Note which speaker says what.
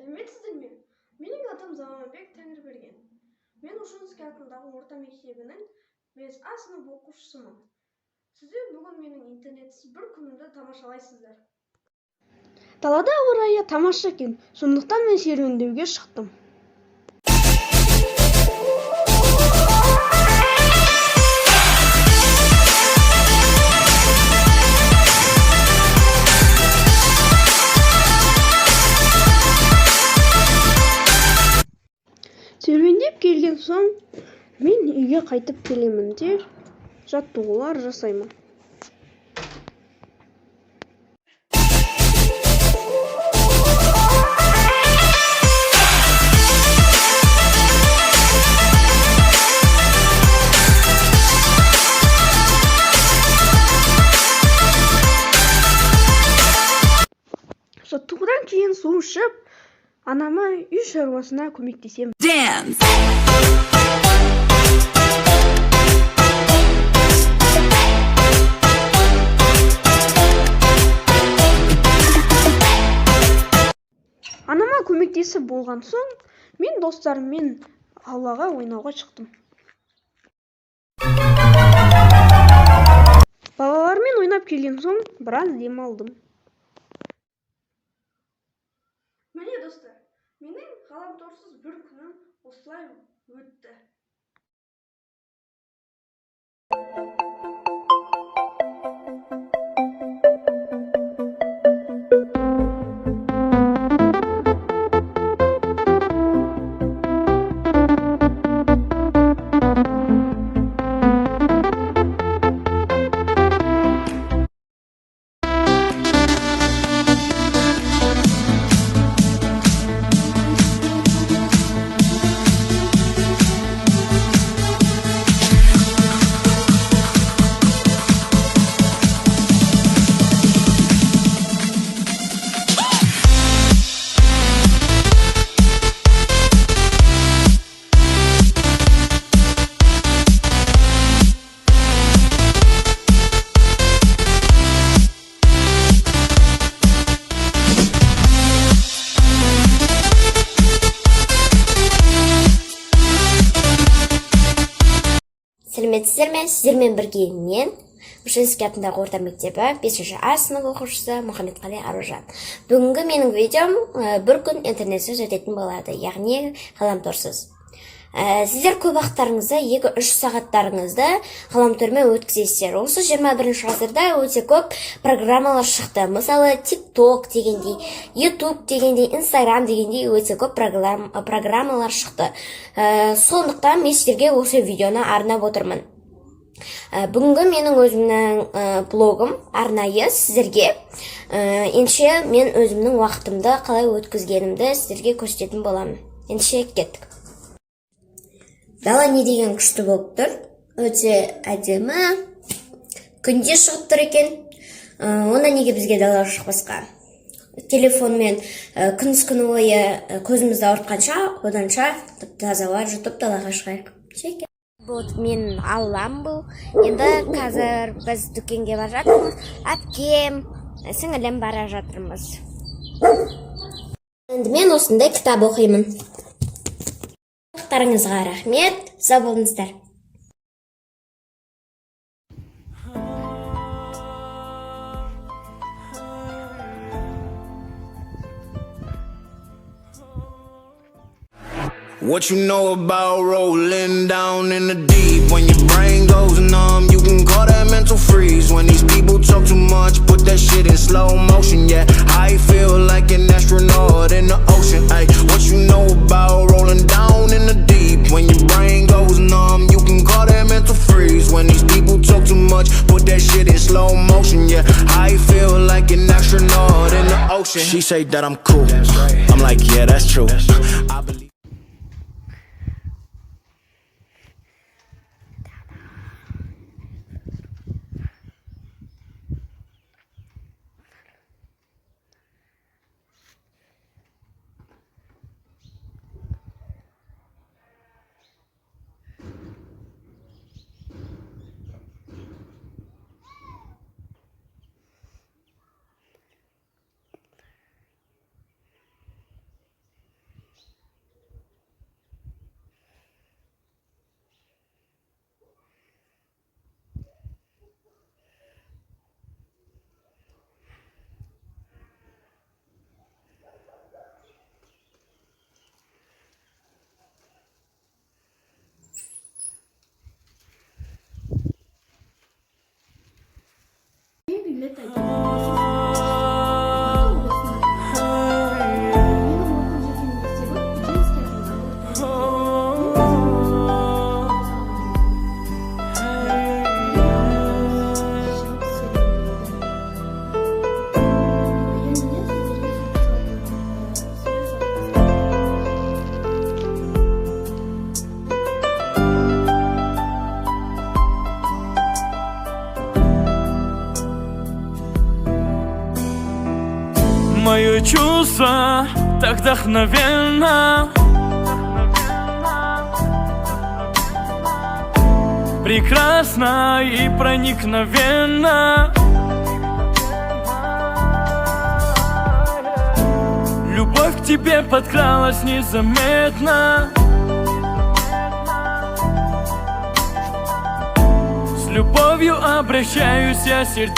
Speaker 1: Сәлеметсіздер ме? Менің атым Заманбек Тәңірберген. Мен Ушинский атындағы орта мектебінің 5А сынып оқушысымын. Сіздер бүгін менің интернетсіз бір күнімді тамашалайсыздар. Далада ауа райы тамаша екен, сондықтан мен серуендеуге шықтым. Серуендеп келген соң мен үйге қайтып келемін де жаттығулар жасаймын. Жаттығудан кейін су ішіп, анама үй шаруасына көмектесемін. Анама көмектесіп болған соң, мен достарыммен аулаға ойнауға шықтым. Балалармен ойнап келген соң, біраз демалдым. Міне достар, менің ғаламторсыз бір күнім осылай өтті.
Speaker 2: Сәлеметсіздер ме? Сіздермен бірге мен Ушинский атындағы орта мектебі 5А сынып оқушысы Мұхаммедқали Аружан. Бүгінгі менің видеом бір күн интернетсіз өтетін болады, яғни ғаламторсыз. Сіздер көп уақыттарыңызды, 2-3 сағаттарыңызды ғаламтормен өткізесіздер. Осы 21 ғасырда өте көп программалар шықты. Мысалы, TikTok дегендей, YouTube дегендей, Instagram дегендей өте көп программалар шықты. Сондықтан мен сіздерге осы видеоны арнап отырмын. Бүгінгі менің өзімнің блогым арнайы сіздерге ендеше мен өзімнің уақытымды қалай өткізгенімді сіздерге көрсететін боламын. Ендеше кеттік. Дала не деген күшті болып тұр, өте әдемі, күнде шығып тұр екен. Онда неге бізге далаға шықпасқа? Телефонмен күндіз күні бойы көзімізді ауыртқанша, оданша таза ауа жұтып далаға шығайық. Вот мен аллам бұл. Енді қазір біз дүкенге бара жатырмыз. Әпкем, сіңілім бара жатырмыз. Енді мен осындай кітап оқимын. Уақыттарыңызға рахмет, сау болыңыздар.
Speaker 3: What you know about rolling down in the deep? When your brain goes numb, you can call that mental freeze. When these people talk too much, put that shit in slow motion. Yeah, I feel like an astronaut in the ocean. Ay, what you know about rolling down in the deep? When your brain goes numb, you can call that mental freeze. When these people talk too much, put that shit in slow motion. Yeah, I feel like an astronaut in the ocean. She say that I'm cool. I'm like, yeah, that's true. I believe.
Speaker 1: құрмет айтамын. Менің оқып жүрген мектебім Женский атындағы
Speaker 4: Мое чувство так вдохновенно, прекрасно и проникновенно. Любовь к тебе подкралась незаметно. С любовью обращаюсь я сердечно.